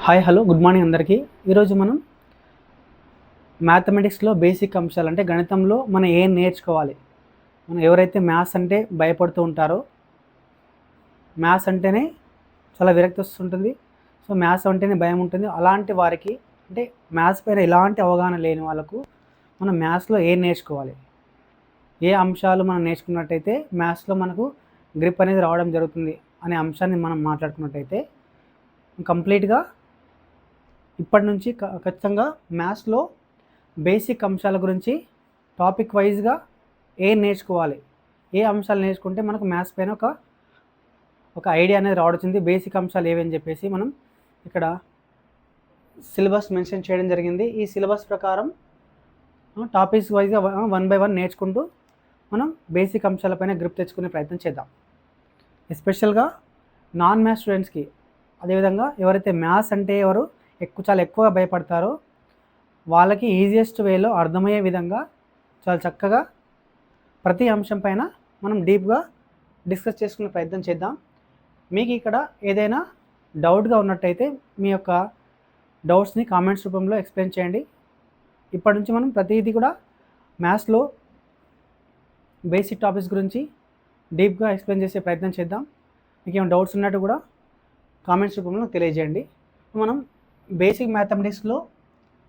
Hi hello good morning అందరికీ. ఈరోజు మనం మ్యాథమెటిక్స్లో బేసిక్ అంశాలు అంటే గణితంలో మనం ఏం నేర్చుకోవాలి. మనం ఎవరైతే మ్యాథ్స్ అంటే భయపడుతూ ఉంటారో, మ్యాథ్స్ అంటేనే చాలా విరక్తి వస్తుంటుంది, సో మ్యాథ్స్ అంటేనే భయం ఉంటుంది, అలాంటి వారికి అంటే మ్యాథ్స్ పైన ఎలాంటి అవగాహన లేని వాళ్ళకు మనం మ్యాథ్స్లో ఏం నేర్చుకోవాలి, ఏ అంశాలు మనం నేర్చుకున్నట్టయితే మ్యాథ్స్లో మనకు గ్రిప్ అనేది రావడం జరుగుతుంది అనే అంశాన్ని మనం మాట్లాడుకున్నట్టయితే కంప్లీట్గా ఇప్పటి నుంచి ఖచ్చితంగా మ్యాథ్స్లో బేసిక్ అంశాల గురించి టాపిక్ వైజ్గా ఏం నేర్చుకోవాలి, ఏ అంశాలు నేర్చుకుంటే మనకు మ్యాథ్స్ పైన ఒక ఐడియా అనేది రావడుతుంది, బేసిక్ అంశాలు ఏవని చెప్పేసి మనం ఇక్కడ సిలబస్ మెన్షన్ చేయడం జరిగింది. ఈ సిలబస్ ప్రకారం టాపిక్స్ వైజ్గా 1 by 1 నేర్చుకుంటూ మనం బేసిక్ అంశాలపైన గ్రిప్ తెచ్చుకునే ప్రయత్నం చేద్దాం. ఎస్పెషల్గా నాన్ మ్యాథ్స్ స్టూడెంట్స్కి, అదేవిధంగా ఎవరైతే మ్యాథ్స్ అంటే చాలా ఎక్కువగా భయపడతారో వాళ్ళకి ఈజియెస్ట్ వేలో అర్థమయ్యే విధంగా చాలా చక్కగా ప్రతి అంశం పైన మనం డీప్గా డిస్కస్ చేసుకునే ప్రయత్నం చేద్దాం. మీకు ఇక్కడ ఏదైనా డౌట్గా ఉన్నట్టయితే మీ యొక్క డౌట్స్ని కామెంట్స్ రూపంలో ఎక్స్ప్లెయిన్ చేయండి. ఇప్పటి నుంచి మనం ప్రతిదీ కూడా మ్యాథ్స్లో బేసిక్ టాపిక్స్ గురించి డీప్గా ఎక్స్ప్లెయిన్ చేసే ప్రయత్నం చేద్దాం. మీకు ఏమైనా డౌట్స్ ఉన్నట్టు కూడా కామెంట్స్ రూపంలో తెలియజేయండి. మనం బేసిక్ మ్యాథమెటిక్స్లో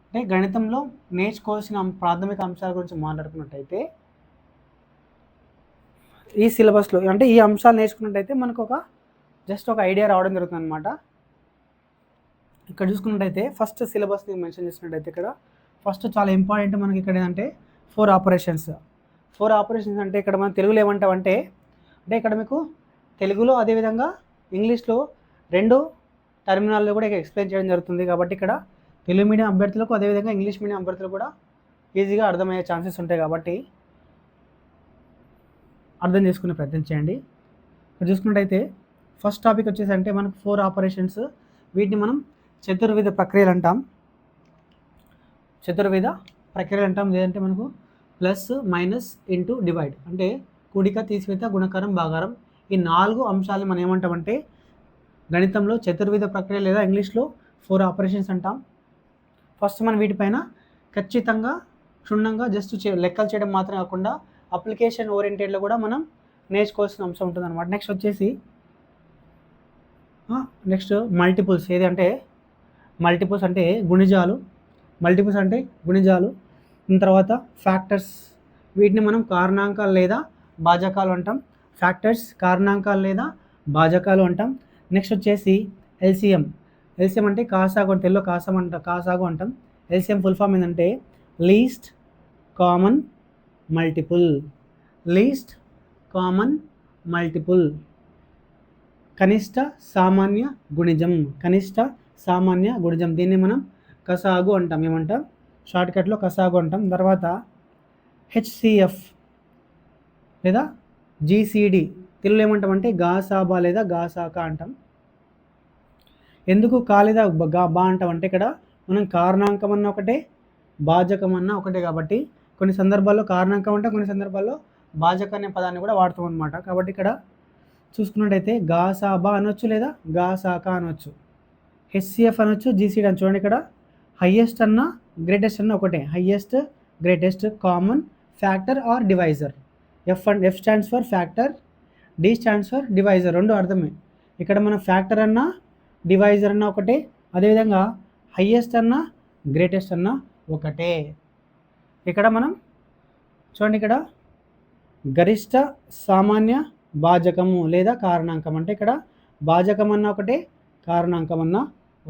అంటే గణితంలో నేర్చుకోవాల్సిన ప్రాథమిక అంశాల గురించి మాట్లాడుకున్నట్టయితే ఈ సిలబస్లో అంటే ఈ అంశాలు నేర్చుకున్నట్టయితే మనకు జస్ట్ ఒక ఐడియా రావడం జరుగుతుంది అనమాట. ఇక్కడ చూసుకున్నట్టయితే ఫస్ట్ సిలబస్ని మెన్షన్ చేసినట్టయితే ఇక్కడ ఫస్ట్ చాలా ఇంపార్టెంట్ మనకి ఇక్కడ ఏంటంటే 4 ఆపరేషన్స్. 4 ఆపరేషన్స్ అంటే ఇక్కడ మనం తెలుగులో ఏమంటామంటే ఇక్కడ మీకు తెలుగులో అదేవిధంగా ఇంగ్లీష్లో 2 టర్మినాల్లో కూడా ఇక్కడ ఎక్స్ప్లెయిన్ చేయడం జరుగుతుంది. కాబట్టి ఇక్కడ తెలుగు మీడియం అభ్యర్థులకు అదేవిధంగా ఇంగ్లీష్ మీడియం అభ్యర్థులకు కూడా ఈజీగా అర్థమయ్యే ఛాన్సెస్ ఉంటాయి. కాబట్టి అర్థం చేసుకునే ప్రయత్నం చేయండి. ఇక్కడ చూసుకున్నట్టయితే ఫస్ట్ టాపిక్ వచ్చేసి అంటే మనకు 4 ఆపరేషన్స్, వీటిని మనం చతుర్విధ ప్రక్రియలు అంటాం. లేదంటే మనకు ప్లస్, మైనస్, ఇంటూ, డివైడ్ అంటే కూడిక, తీసివేత, గుణకారం, భాగారం, ఈ 4 అంశాలు మనం ఏమంటామంటే గణితంలో చతుర్విధ ప్రక్రియ లేదా ఇంగ్లీష్లో 4 ఆపరేషన్స్ అంటాం. ఫస్ట్ మనం వీటిపైన ఖచ్చితంగా క్షుణ్ణంగా జస్ట్ లెక్కలు చేయడం మాత్రం కాకుండా అప్లికేషన్ ఓరియంటెడ్లో కూడా మనం నేర్చుకోవాల్సిన అంశం ఉంటుంది అనమాట. Next multiples. మల్టిపుల్స్ అంటే గుణిజాలు. దాని తర్వాత ఫ్యాక్టర్స్, వీటిని మనం కారణాంకాలు లేదా భాజకాలు అంటాం. నెక్స్ట్ వచ్చేసి ఎల్సిఎం అంటే కాసాగు అంటే తెలుగులో కాసాగు అంటాం. ఎల్సిఎం ఫుల్ ఫామ్ ఏంటంటే లీస్ట్ కామన్ మల్టిపుల్, కనిష్ట సామాన్య గుణిజం. దీన్ని మనం కసాగు అంటాం. ఏమంటాం? షార్ట్కట్లో కసాగు అంటాం. తర్వాత హెచ్సిఎఫ్ లేదా జిసిడి, తెలుగులో ఏమంటామంటే గాసాబా లేదా గాసాక అంటాం. ఎందుకు కా లేదా బా అంటాం అంటే ఇక్కడ మనం కారణాంకం అన్న ఒకటే, భాజకం అన్న ఒకటే. కాబట్టి కొన్ని సందర్భాల్లో కారణాంకం అంటే కొన్ని సందర్భాల్లో భాజక అనే పదాన్ని కూడా వాడతాం అనమాట. కాబట్టి ఇక్కడ చూసుకున్నట్టయితే గాసాబా అనొచ్చు లేదా గాసాక అనొచ్చు, హెచ్సిఎఫ్ అనొచ్చు, జిసిడి అని. చూడండి ఇక్కడ హయ్యెస్ట్ అన్న గ్రేటెస్ట్ అన్న ఒకటే. Highest, greatest, common, factor or divisor. F stands for factor, D stands for divisor. రెండు అర్థమే. ఇక్కడ మనం ఫ్యాక్టర్ అన్న డివైజర్ అన్న ఒకటే, అదేవిధంగా హయ్యెస్ట్ అన్న గ్రేటెస్ట్ అన్న ఒకటే. ఇక్కడ మనం చూడండి, ఇక్కడ గరిష్ట సామాన్య భాజకము లేదా కారణాంకం అంటే ఇక్కడ భాజకం అన్న ఒకటే, కారణాంకం అన్న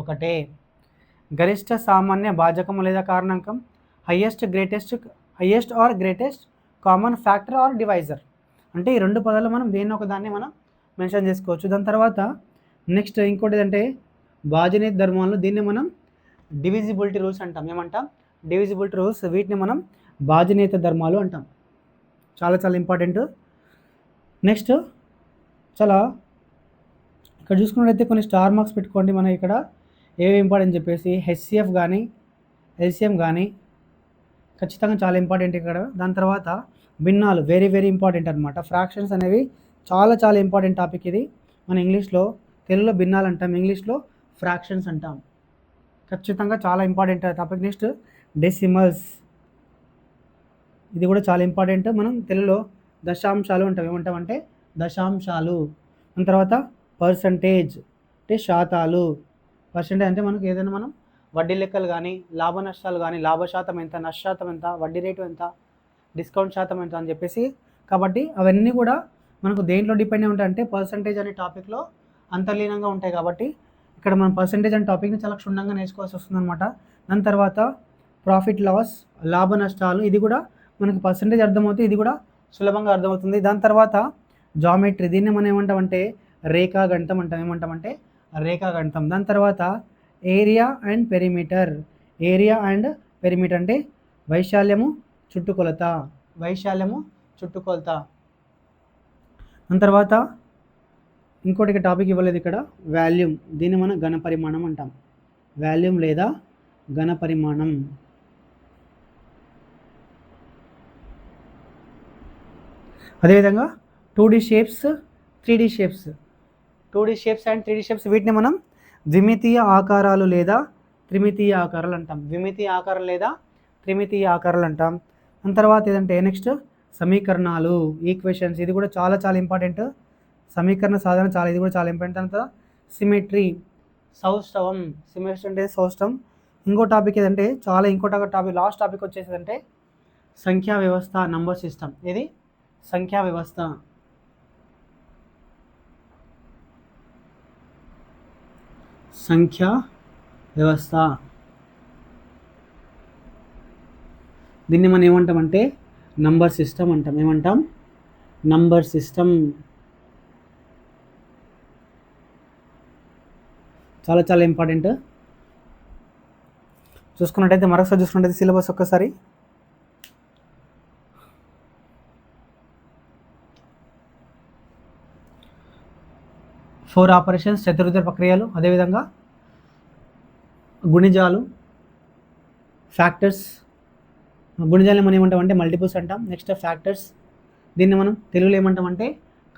ఒకటే. గరిష్ట సామాన్య భాజకము లేదా కారణాంకం, highest or greatest, common, factor or divisor. అంటే ఈ 2 పదాలు మనం దేన్ని ఒకదాన్ని మనం మెన్షన్ చేసుకోవచ్చు. దాని తర్వాత నెక్స్ట్ ఇంకోటి ఏంటంటే భాజనీయ ధర్మాలు. దీన్ని మనం డివిజిబిలిటీ రూల్స్ అంటాం. ఏమంటాం? Divisibility rules. వీటిని మనం భాజనీయత ధర్మాలు అంటాం. చాలా చాలా ఇంపార్టెంట్. నెక్స్ట్ ఇక్కడ చూసుకున్నట్లయితే కొన్ని స్టార్ మార్క్స్ పెట్టుకోండి. మనం ఇక్కడ ఏవి ఇంపార్టెంట్ చెప్పేసి హెచ్సిఎఫ్ కానీ ఎల్సిఎం కానీ ఖచ్చితంగా చాలా ఇంపార్టెంట్ ఇక్కడ. దాని తర్వాత భిన్నాలు, వెరీ వెరీ ఇంపార్టెంట్ అనమాట. ఫ్రాక్షన్స్ అనేవి చాలా చాలా ఇంపార్టెంట్ టాపిక్ ఇది. మన ఇంగ్లీష్లో, తెలుగులో భిన్నాలు అంటాం, ఇంగ్లీష్లో ఫ్రాక్షన్స్ అంటాం. ఖచ్చితంగా చాలా ఇంపార్టెంట్ టాపిక్. నెక్స్ట్ డెసిమల్స్, ఇది కూడా చాలా ఇంపార్టెంట్. మనం తెలుగులో దశాంశాలు ఉంటాం, ఏమంటామంటే దశాంశాలు. దాని తర్వాత పర్సంటేజ్ అంటే శాతాలు. పర్సంటేజ్ అంటే మనకు ఏదైనా మనం వడ్డీ లెక్కలు కానీ, లాభ నష్టాలు కానీ, లాభ శాతం ఎంత, నష్ట శాతం ఎంత, వడ్డీ రేటు ఎంత, డిస్కౌంట్ శాతం ఎంత అని చెప్పేసి. కాబట్టి అవన్నీ కూడా మనకు దేంట్లో డిపెండ్ అయి ఉంటాయి అంటే పర్సంటేజ్ అనే టాపిక్లో అంతర్లీనంగా ఉంటాయి. కాబట్టి ఇక్కడ మనం పర్సంటేజ్ అనే టాపిక్ని చాలా క్షుణ్ణంగా నేర్చుకోవాల్సి వస్తుంది అనమాట. దాని తర్వాత ప్రాఫిట్ లాస్, లాభ నష్టాలు, ఇది కూడా మనకి పర్సంటేజ్ అర్థమవుతుంది, ఇది కూడా సులభంగా అర్థమవుతుంది. దాని తర్వాత జామెట్రీ, దీన్ని మనం ఏమంటామంటే రేఖాగణితం అంటాం. ఏమంటామంటే రేఖాగణితం. దాని తర్వాత area and perimeter, area and perimeter అంటే వైశాల్యము చుట్టుకొలత, వైశాల్యము చుట్టుకొలత. దాని తర్వాత ఇంకోటి టాపిక్ ఇవ్వలేదు ఇక్కడ, వాల్యూమ్, దీన్ని మనం ఘన పరిమాణం అంటాం. వాల్యూమ్ లేదా ఘన పరిమాణం. అదేవిధంగా 2D shapes, 3D shapes, 2D shapes and 3D shapes, వీటిని మనం ద్విమితీయ ఆకారాలు లేదా త్రిమితీయ ఆకారాలు అంటాం. ద్విమితీయ ఆకారం లేదా త్రిమితీయ ఆకారాలు అంటాం. దాని తర్వాత ఏదంటే నెక్స్ట్ సమీకరణాలు, ఈక్వేషన్స్, ఇది కూడా చాలా చాలా ఇంపార్టెంట్. సమీకరణ సాధన చాలా, ఇది కూడా చాలా ఇంపార్టెంట్. అంతా సిమెట్రీ, సౌష్ఠవం, సిమెట్రీ అంటే సౌష్ఠవం. ఇంకో టాపిక్ ఏదంటే ఇంకోటి టాపిక్, లాస్ట్ టాపిక్ వచ్చేసిందంటే సంఖ్యా వ్యవస్థ, నంబర్ సిస్టమ్. ఇది సంఖ్యా వ్యవస్థ. సంఖ్యా వ్యవస్థ, దీన్ని మనం ఏమంటామంటే నంబర్ సిస్టమ్ అంటాం. ఏమంటాం? Number system. చాలా చాలా ఇంపార్టెంట్. మరొకసారి చూసుకున్నట్టయితే సిలబస్ ఒక్కసారి. ఫోర్ ఆపరేషన్స్, చతుర్విధ ప్రక్రియలు, అదేవిధంగా గుణిజాలు, ఫ్యాక్టర్స్. గుణిజాలని మనం ఏమంటామంటే మల్టిపుల్స్ అంటాం. నెక్స్ట్ ఫ్యాక్టర్స్, దీన్ని మనం తెలుగులో ఏమంటామంటే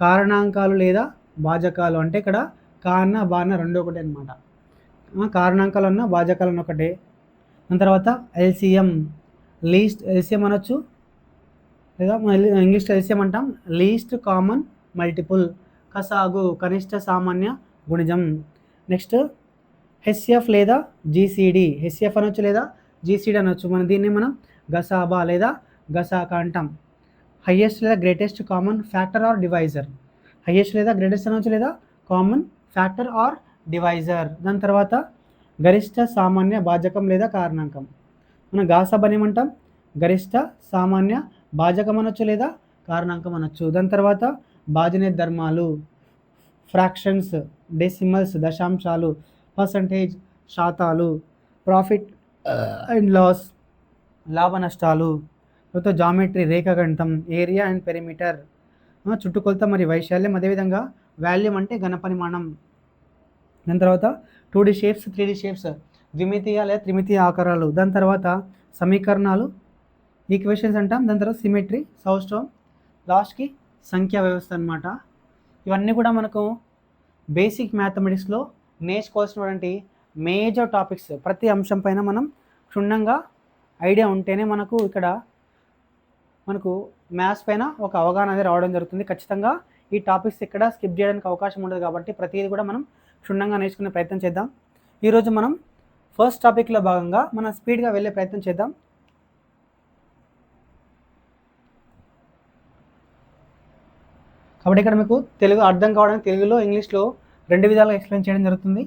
కారణాంకాలు లేదా భాజకాలు. అంటే ఇక్కడ కారణ బాణ రెండు ఒకటే అనమాట. కారణాంకాలు అన్న భాజకాలు అన్న ఒకటే. దాని తర్వాత ఎల్సిఎం, లీస్ట్ ఎల్సిఎం అనొచ్చు, లేదా ఇంగ్లీష్లో ఎల్సిఎం అంటాం, లీస్ట్ కామన్ మల్టిపుల్. కసాగు, కనిష్ట సామాన్య గుణిజం. నెక్స్ట్ హెచ్సిఎఫ్ లేదా జీసీడీ, హెచ్సిఎఫ్ అనొచ్చు లేదా జీసీడీ అనొచ్చు. దీన్ని మనం గసాబా లేదా గసాక అంటాం. హైయెస్ట్ లేదా greatest common factor or divisor, highest లేదా గ్రేటెస్ట్ అనొచ్చు లేదా కామన్ ఫ్యాక్టర్ ఆర్ డివైజర్. దాని తర్వాత గరిష్ట సామాన్య భాజకం లేదా కారణాంకం. మనం గాసాబ్ అని ఏమంటాం, గరిష్ట సామాన్య భాజకం అనొచ్చు లేదా కారణాంకం అనొచ్చు. దాని తర్వాత భాజనీయ ధర్మాలు, ఫ్రాక్షన్స్, డెసిమల్స్ దశాంశాలు, పర్సంటేజ్ శాతాలు, ప్రాఫిట్ అండ్ లాస్ లాభ నష్టాలు, తర్వాత జామెట్రీ రేఖాగణితం, ఏరియా అండ్ పెరిమీటర్ చుట్టుకొలత మరియు వైశాల్యం, అదేవిధంగా వాల్యూమ్ అంటే ఘన పరిమాణం. దాని తర్వాత 2D షేప్స్, 3D షేప్స్ ద్విమితీయ లేదా త్రిమితీయ ఆకారాలు. దాని తర్వాత సమీకరణాలు, ఈక్వేషన్స్ అంటాం. దాని తర్వాత సిమెట్రీ, సౌష్ఠవం, లాస్ట్కి సంఖ్యా వ్యవస్థ అనమాట. ఇవన్నీ కూడా మనకు బేసిక్ మ్యాథమెటిక్స్లో నేర్చుకోవాల్సినటువంటి మేజర్ టాపిక్స్. ప్రతి అంశం పైన మనం క్షుణ్ణంగా ఐడియా ఉంటేనే మనకు మ్యాథ్స్ పైన ఒక అవగాహన అనేది రావడం జరుగుతుంది. ఖచ్చితంగా ఈ టాపిక్స్ ఇక్కడ స్కిప్ చేయడానికి అవకాశం ఉండదు. కాబట్టి ప్రతిదీ కూడా మనం క్షుణ్ణంగా నేర్చుకునే ప్రయత్నం చేద్దాం. ఈరోజు మనం ఫస్ట్ టాపిక్లో భాగంగా మనం స్పీడ్గా వెళ్ళే ప్రయత్నం చేద్దాం. కాబట్టి ఇక్కడ మీకు తెలుగు అర్థం కావడానికి తెలుగులో ఇంగ్లీష్లో రెండు విధాలుగా ఎక్స్ప్లెయిన్ చేయడం జరుగుతుంది.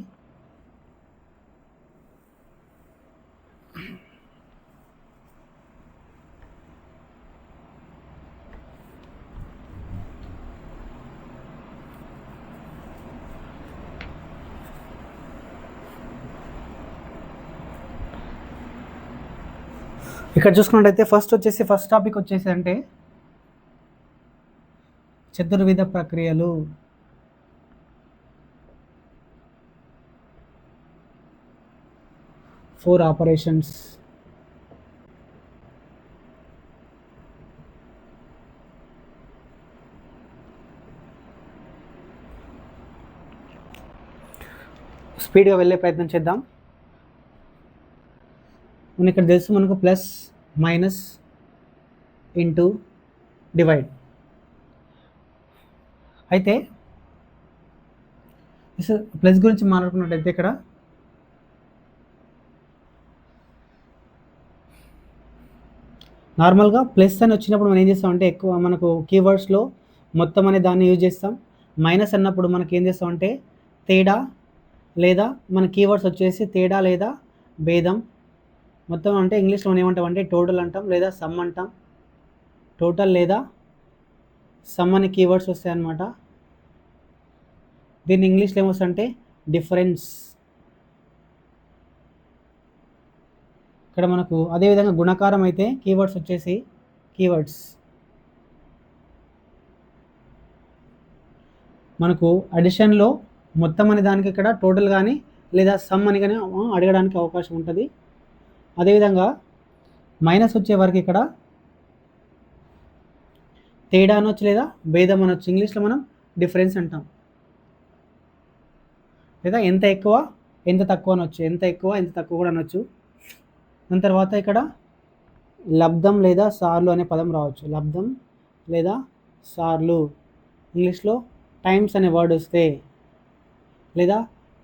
ఇక్కడ చూసుకున్నట్టయితే ఫస్ట్ టాపిక్ వచ్చేసి అంటే చతుర్విధ ప్రక్రియలు. Four operations. స్పీడ్గా వెళ్ళే ప్రయత్నం చేద్దాం. ఇక్కడ తెలుసు మనకు ప్లస్ మైనస్ ఇంటూ డివైడ్. అయితే ప్లస్ గురించి మాట్లాడుకున్నట్టయితే ఇక్కడ నార్మల్గా ప్లస్ అని వచ్చినప్పుడు మనం ఏం చేస్తామంటే ఎక్కువ మనకు కీవర్డ్స్లో మొత్తం అనే దాన్ని యూజ్ చేస్తాం. మైనస్ అన్నప్పుడు మనకి ఏం చేస్తామంటే తేడా, లేదా మన కీవర్డ్స్ వచ్చేసి తేడా లేదా భేదం. మొత్తం అంటే ఇంగ్లీష్లో మనం ఏమంటాం అంటే టోటల్ అంటాం, లేదా సమ్ అంటాం. టోటల్ లేదా సమ్ అనే కీవర్డ్స్ వస్తాయి అన్నమాట. దీన్ని ఇంగ్లీష్లో ఏమొస్తుందంటే డిఫరెన్స్. ఇక్కడ మనకు అదేవిధంగా గుణకారం అయితే కీవర్డ్స్ వచ్చేసి కీవర్డ్స్. మనకు అడిషన్లో మొత్తం అనే దానికి ఇక్కడ టోటల్ కానీ లేదా సమ్ అని కానీ అడగడానికి అవకాశం ఉంటుంది. అదేవిధంగా మైనస్ వచ్చే వరకు ఇక్కడ తేడా అనొచ్చు లేదా భేదం అనొచ్చు. ఇంగ్లీష్లో మనం డిఫరెన్స్ అంటాం. లేదా ఎంత ఎక్కువ ఎంత తక్కువ అనొచ్చు, ఎంత ఎక్కువ ఎంత తక్కువ కూడా అనొచ్చు. దాని తర్వాత ఇక్కడ లబ్ధం లేదా సార్లు అనే పదం రావచ్చు. లబ్ధం లేదా సార్లు. ఇంగ్లీష్లో టైమ్స్ అనే వర్డ్ వస్తే, లేదా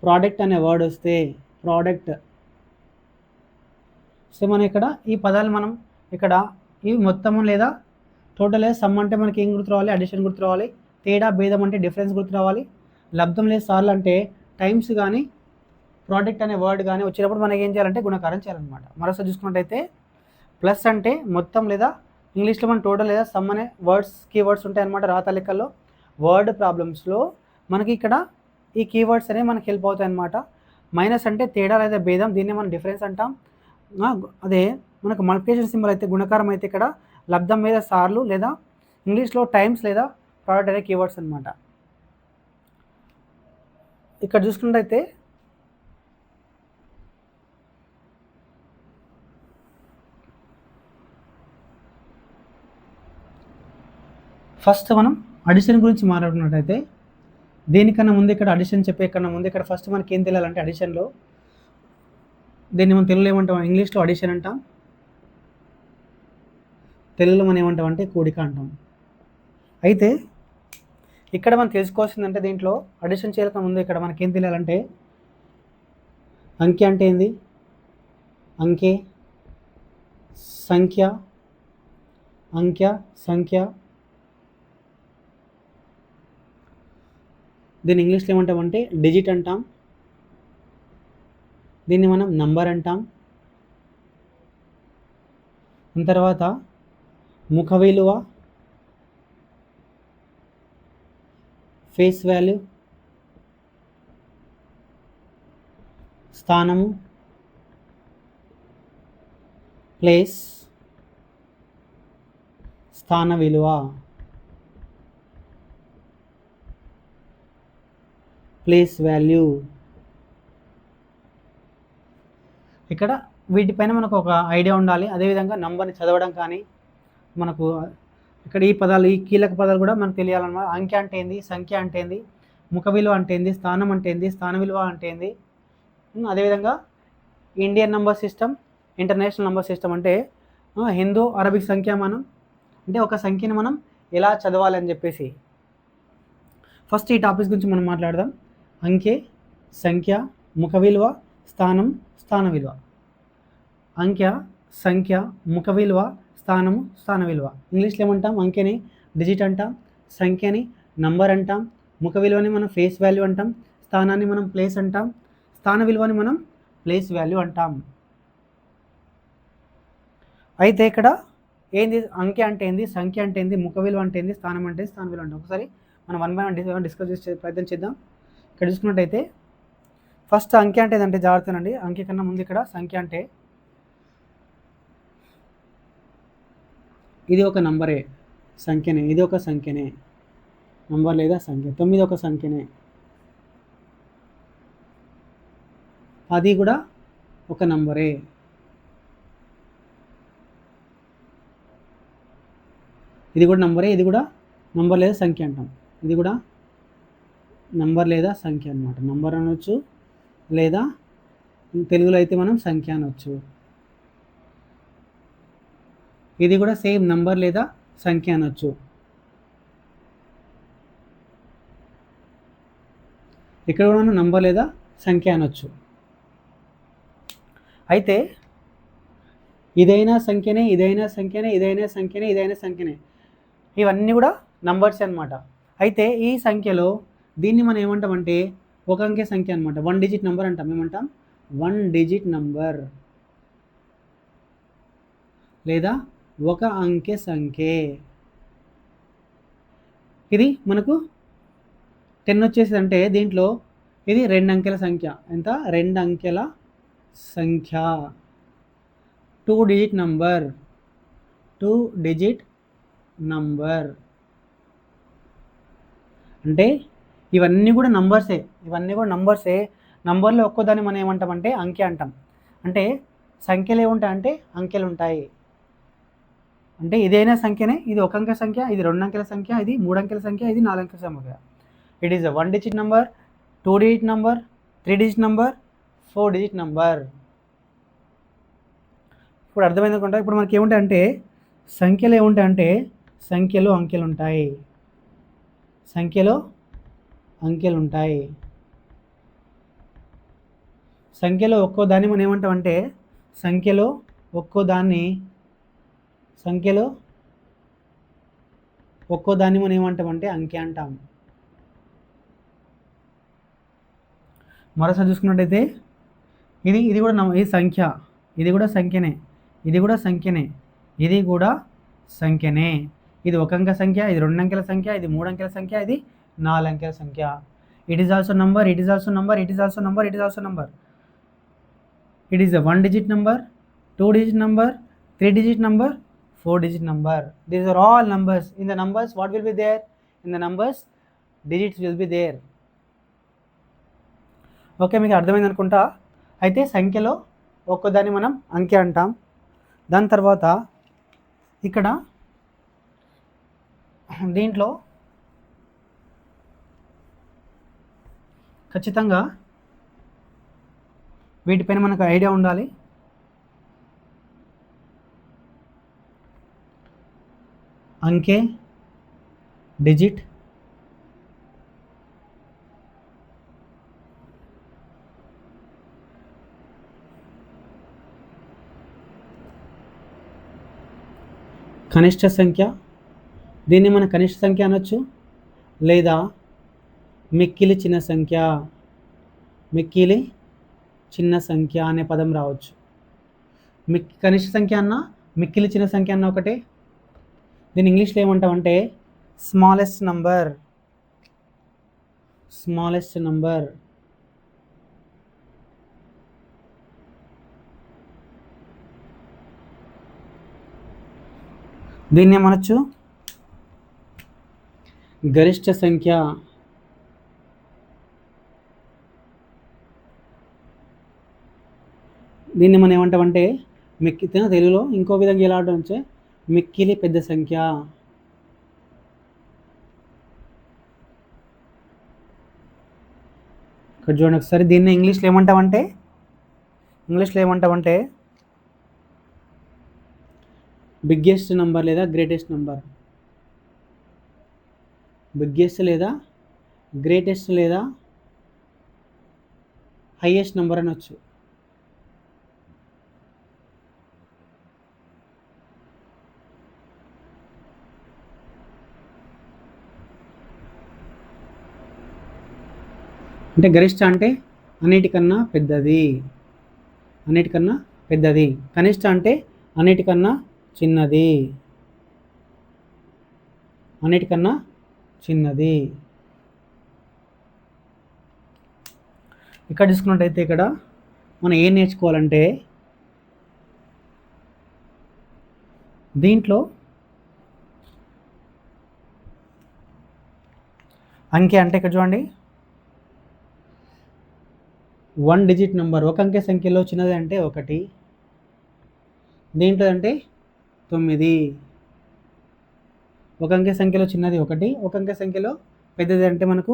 ప్రోడక్ట్ అనే వర్డ్ వస్తే ప్రోడక్ట్. సో మనం ఇక్కడ ఈ పదాలు మనం ఇక్కడ ఇవి మొత్తము లేదా టోటల్ లేదా సమ్ అంటే మనకి ఏం గుర్తు రావాలి? అడిషన్ గుర్తు రావాలి. తేడా భేదం అంటే డిఫరెన్స్ గుర్తు రావాలి. లబ్ధం లేదా సార్లు అంటే టైమ్స్ కానీ ప్రోడక్ట్ అనే వర్డ్ కానీ వచ్చినప్పుడు మనకి ఏం చేయాలంటే గుణకారం చేయాలన్నమాట. మరోసారి చూసుకున్నట్టయితే ప్లస్ అంటే మొత్తం లేదా ఇంగ్లీష్లో మన టోటల్ లేదా సమ్ అనే వర్డ్స్ కీవర్డ్స్ ఉంటాయన్నమాట. రాత లెక్కల్లో వర్డ్ ప్రాబ్లమ్స్లో మనకి ఇక్కడ ఈ కీవర్డ్స్ అనేవి మనకి హెల్ప్ అవుతాయి అన్నమాట. మైనస్ అంటే తేడా లేదా భేదం, దీన్ని మనం డిఫరెన్స్ అంటాం. అదే మనకు మల్టిప్లికేషన్ సింబల్ అయితే గుణకారం అయితే ఇక్కడ లబ్ధం మీద సార్లు లేదా ఇంగ్లీష్లో టైమ్స్ లేదా ప్రోడక్ట్ అనే కీవర్డ్స్ అనమాట. ఇక్కడ చూసుకున్నట్టయితే ఫస్ట్ మనం అడిషన్ గురించి మాట్లాడుకున్నట్టయితే దీనికన్నా ముందు ఇక్కడ అడిషన్ చెప్పే కన్నా ముందు ఇక్కడ ఫస్ట్ మనకి ఏం తెలియాలంటే అడిషన్లో దీన్ని మనం తెలుగులో ఏమంటాం? ఇంగ్లీష్లో అడిషన్ అంటాం, తెలుగులో మనం ఏమంటాం అంటే కూడిక అంటాం. అయితే ఇక్కడ మనం తెలుసుకోవాల్సిందంటే దీంట్లో అడిషన్ చేయక ముందు ఇక్కడ మనకి ఏం తెలియాలంటే అంకె అంటే ఏంది, అంకె, సంఖ్య, అంకె, సంఖ్య. దీన్ని ఇంగ్లీష్లో ఏమంటామంటే డిజిట్ అంటాం. దీన్ని మనం నంబర్ అంటాం. దాని తర్వాత ముఖ విలువ, ఫేస్ వాల్యూ, స్థానము, ప్లేస్, స్థాన విలువ, ప్లేస్ వాల్యూ. ఇక్కడ వీటిపైన మనకు ఒక ఐడియా ఉండాలి. అదేవిధంగా నంబర్ని చదవడం కానీ మనకు ఇక్కడ ఈ పదాలు, ఈ కీలక పదాలు కూడా మనకు తెలియాలన్నమాట. అంకె అంటే ఏంది, సంఖ్య అంటే ఏంది, ముఖ విలువ అంటే ఏంది, స్థానం అంటే ఏంది, స్థాన విలువ అంటే ఏంది. అదేవిధంగా Indian number system, international number system అంటే హిందూ అరబిక్ సంఖ్యామానం అంటే ఒక సంఖ్యను మనం ఎలా చదవాలి అని చెప్పేసి. ఫస్ట్ ఈ టాపిక్స్ గురించి మనం మాట్లాడదాం. అంకె, సంఖ్య, ముఖ విలువ, స్థానం, స్థాన విలువ. అంకె, సంఖ్య, ముఖ విలువ, స్థానము, స్థాన విలువ. ఇంగ్లీష్లో ఏమంటాం? అంకెని డిజిట్ అంటాం, సంఖ్యని నంబర్ అంటాం, ముఖ విలువని మనం ఫేస్ వాల్యూ అంటాం, స్థానాన్ని మనం ప్లేస్ అంటాం, స్థాన విలువని మనం ప్లేస్ వాల్యూ అంటాం. అయితే ఇక్కడ ఏంది అంకె అంటే ఏంది, సంఖ్య అంటే ఏంది, ముఖ విలువ అంటే ఏంది, స్థానం అంటే స్థాన విలువ అంటాం. ఒకసారి మనం 1 by 1 డిస్కస్ చేసే ప్రయత్నం చేద్దాం. ఇక్కడ చూసుకున్నట్టయితే ఫస్ట్ అంకె అంటే ఏంటంటే జాగ్రత్తనండి. అంకె కన్నా ముందు ఇక్కడ సంఖ్య అంటే ఇది ఒక నంబరే, సంఖ్యనే, ఇది ఒక సంఖ్యనే, నంబర్ లేదా సంఖ్య. 9 ఒక సంఖ్యనే, 10 కూడా ఒక నంబరే. ఇది కూడా నంబరే, ఇది కూడా నంబర్ లేదా సంఖ్య అంటాం. ఇది కూడా నంబర్ లేదా సంఖ్య అన్నమాట. నంబర్ అనొచ్చు లేదా తెలుగులో అయితే మనం సంఖ్య అనొచ్చు. ఇది కూడా సేమ్ నంబర్ లేదా సంఖ్య అనొచ్చు. ఇక్కడ కూడా మనం నంబర్ లేదా సంఖ్య అనొచ్చు. అయితే ఇదైనా సంఖ్యనే, ఇదైనా సంఖ్యనే, ఇదైనా సంఖ్యనే, ఇదైనా సంఖ్యనే, ఇవన్నీ కూడా నంబర్స్ అనమాట. అయితే ఈ సంఖ్యలో దీన్ని మనం ఏమంటామంటే ఒక అంకె సంఖ్య అనమాట, 1 డిజిట్ నంబర్ అంటాం. ఏమంటాం? 1 డిజిట్ నంబర్ లేదా ఒక అంకె సంఖ్య. ఇది మనకు 10 వచ్చేసి అంటే దీంట్లో ఇది 2 అంకెల సంఖ్య. ఎంత? 2 అంకెల సంఖ్య, 2 డిజిట్ నంబర్, 2 డిజిట్ నంబర్. అంటే ఇవన్నీ కూడా నంబర్సే, ఇవన్నీ కూడా నంబర్సే. నంబర్లో ఒక్కోదాన్ని మనం ఏమంటామంటే అంకె అంటాం. అంటే సంఖ్యలు ఏముంటాయంటే అంకెలు ఉంటాయి. అంటే ఇదైనా సంఖ్యనే, ఇది ఒక అంకె సంఖ్య, ఇది 2 అంకెల సంఖ్య, ఇది 3 అంకెల సంఖ్య, ఇది 4 అంకెల సంఖ్య. It is 1 digit number, 2 digit number, 3 digit number, 4 digit number. ఇప్పుడు అర్థమైంది అనుకుంటా. ఇప్పుడు మనకి ఏముంటాయంటే సంఖ్యలు ఏముంటాయంటే సంఖ్యలో అంకెలు ఉంటాయి, సంఖ్యలో అంకెలు ఉంటాయి. సంఖ్యలో ఒక్కో దాన్ని మనం ఏమంటామంటే సంఖ్యలో ఒక్కో దాన్ని మనం ఏమంటామంటే అంకె అంటాం. మరోసారి చూసుకున్నట్టయితే ఇది కూడా ఈ సంఖ్య, ఇది కూడా సంఖ్యనే, ఇది కూడా సంఖ్యనే, ఇది కూడా సంఖ్యనే. ఇది ఒక అంకె సంఖ్య, ఇది 2 అంకెల సంఖ్య, ఇది 3 అంకెల సంఖ్య, ఇది 4 అంకెల సంఖ్య. It is also number, it is also number, it is also number, it is also number. It is a 1 digit number, 2 digit number, 3 digit number, 4 digit number. These are all numbers. In the numbers, what will be there? In the numbers, digits will be there. Okay, మీకు అర్థమైంది అనుకుంటా. అయితే సంఖ్యలో ఒక్కదాన్ని మనం అంకె అంటాం. దాని తర్వాత ఇక్కడ దీంట్లో ఖచ్చితంగా వీటిపైన మనకు ఐడియా ఉండాలి. అంకె, డిజిట్, కనిష్ట సంఖ్య, దీన్ని మన కనిష్ట సంఖ్య అనొచ్చు, లేదా మిక్కిలి చిన్న సంఖ్య, మిక్కిలి చిన్న సంఖ్య అనే పదం రావచ్చు. కనిష్ట సంఖ్య అన్న మిక్కిలి చిన్న సంఖ్య అన్న ఒకటే. దీన్ని ఇంగ్లీష్లో ఏమంటామంటే స్మాలెస్ట్ నంబర్, స్మాలెస్ట్ నంబర్. దీన్ని ఏమనొచ్చు గరిష్ట సంఖ్య. దీన్ని మనం ఏమంటామంటే తెలుగులో ఇంకో విధంగా ఎలా అంటే మిక్కిలి పెద్ద సంఖ్య. ఇక్కడ చూడండి ఒకసారి, దీన్ని ఇంగ్లీష్లో ఏమంటామంటే బిగ్గెస్ట్ నంబర్ లేదా గ్రేటెస్ట్ నంబర్. బిగ్గెస్ట్ లేదా గ్రేటెస్ట్ లేదా హైయెస్ట్ నంబర్ అనొచ్చు. అంటే గరిష్ట అంటే అన్నిటికన్నా పెద్దది, అన్నిటికన్నా పెద్దది. కనిష్ట అంటే అన్నిటికన్నా చిన్నది, అన్నిటికన్నా చిన్నది. ఇక్కడ చూసుకున్నట్టయితే ఇక్కడ మనం ఏం నేర్చుకోవాలంటే దీంట్లో అంకె అంటే ఇక్కడ చూడండి 1 డిజిట్ నెంబర్, ఒక అంకె సంఖ్యలో చిన్నది అంటే 1, దీంట్లో అంటే 9. ఒక అంకె సంఖ్యలో చిన్నది 1, ఒక అంకె సంఖ్యలో పెద్దది అంటే మనకు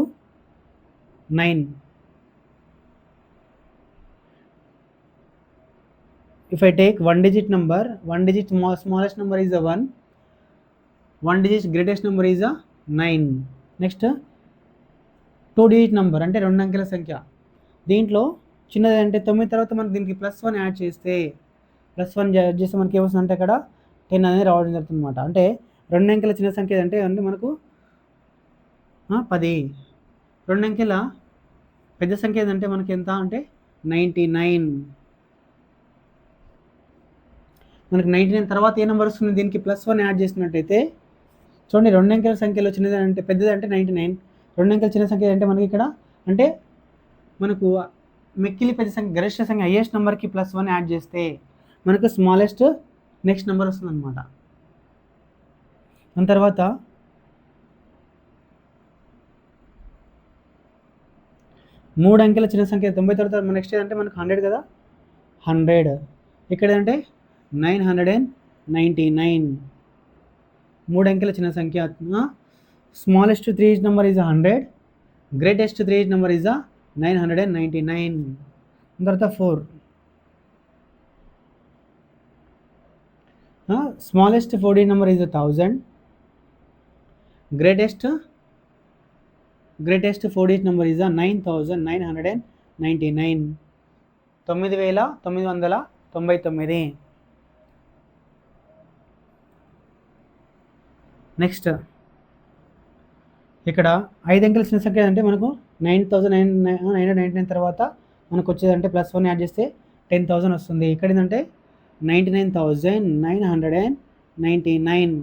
9. if I take one digit number, one digit smallest number is a 1, one digit greatest number is a 9. Next 2 digit number అంటే 2 అంకెల సంఖ్య. దీంట్లో చిన్నది అంటే 9 తర్వాత మనకి దీనికి +1 యాడ్ చేస్తే +1 యాడ్ చేస్తే మనకి ఏమొస్తుంది అంటే అక్కడ 10 అనేది రావడం జరుగుతుంది అనమాట. అంటే 2 అంకెల చిన్న సంఖ్య అంటే మనకు 10. 2 అంకెల పెద్ద సంఖ్య ఏదంటే మనకి ఎంత అంటే 99. మనకి 99 తర్వాత ఏ నెంబర్ వస్తుంది, దీనికి +1 యాడ్ చేసినట్టయితే చూడండి 2 అంకెల సంఖ్యలో చిన్నది అంటే పెద్దది అంటే 99, 2 అంకెల చిన్న సంఖ్య అంటే మనకి ఇక్కడ అంటే మనకు మిక్కిలి పెద్ద సంఖ్య గరిష్ట సంఖ్య హైయెస్ట్ నెంబర్కి +1 యాడ్ చేస్తే మనకు స్మాలెస్ట్ నెక్స్ట్ నెంబర్ వస్తుంది అనమాట. దాని తర్వాత 3 అంకెల చిన్న సంఖ్య 90 తర్వాత నెక్స్ట్ ఏదంటే మనకు 100 కదా, 100. ఇక్కడ ఏంటంటే 999. 3 అంకెల చిన్న సంఖ్య. Smallest 3 digit number is 100, greatest 3 digit number is 999. తర్వాత 4. Smallest 4 digit number is 1000, greatest 4 digit number is 9999. 9999. Next ఇక్కడ 5 అంకెల చిన్న సంఖ్య అంటే మనకు 9999 తర్వాత మనకు వచ్చేదంటే +1 యాడ్ చేస్తే 10,000 వస్తుంది. ఇక్కడ ఏంటంటే 99,999.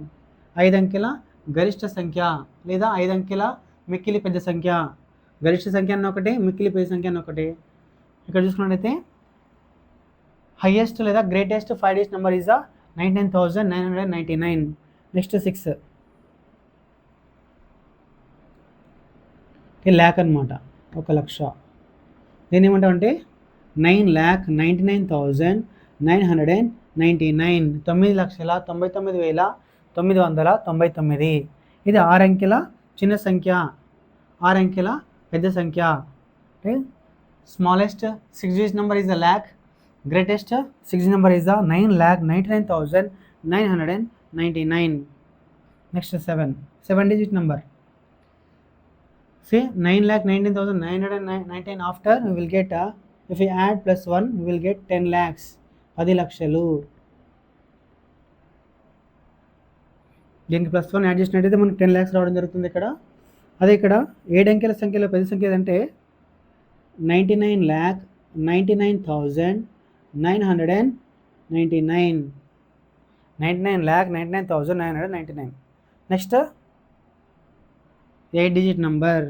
5 అంకెల గరిష్ట సంఖ్య లేదా 5 అంకెల మిక్కిలి పెద్ద సంఖ్య. గరిష్ట సంఖ్య అన్న ఒకటే, మిక్కిలి పెద్ద సంఖ్య అన్న ఒకటే. ఇక్కడ చూసుకున్నట్టయితే హైయెస్ట్ లేదా greatest 5 digit number is 99,999. Next 6. Lakh అనమాట, 1,00,000. దీన్ని ఏమంటాం అంటే 9,99,999. 9,99,999. ఇది 6 అంకెల చిన్న సంఖ్య, 6 అంకెల పెద్ద సంఖ్య. అంటే smallest 6 digit number is 1,00,000, greatest 6 digit number is 9,99,999. Next 7 digit number. See 9,19,999. After we will get if we add +1 we will get 10 lakhs, 10 లక్షలు. దీనికి +1 యాడ్ చేసినట్టయితే మనకి 10 lakhs రావడం జరుగుతుంది ఇక్కడ. అదే ఇక్కడ 7 అంకెల సంఖ్యలో పెద్ద సంఖ్య ఏదంటే 99,99,999. 99,99,999. Next 8 digit number.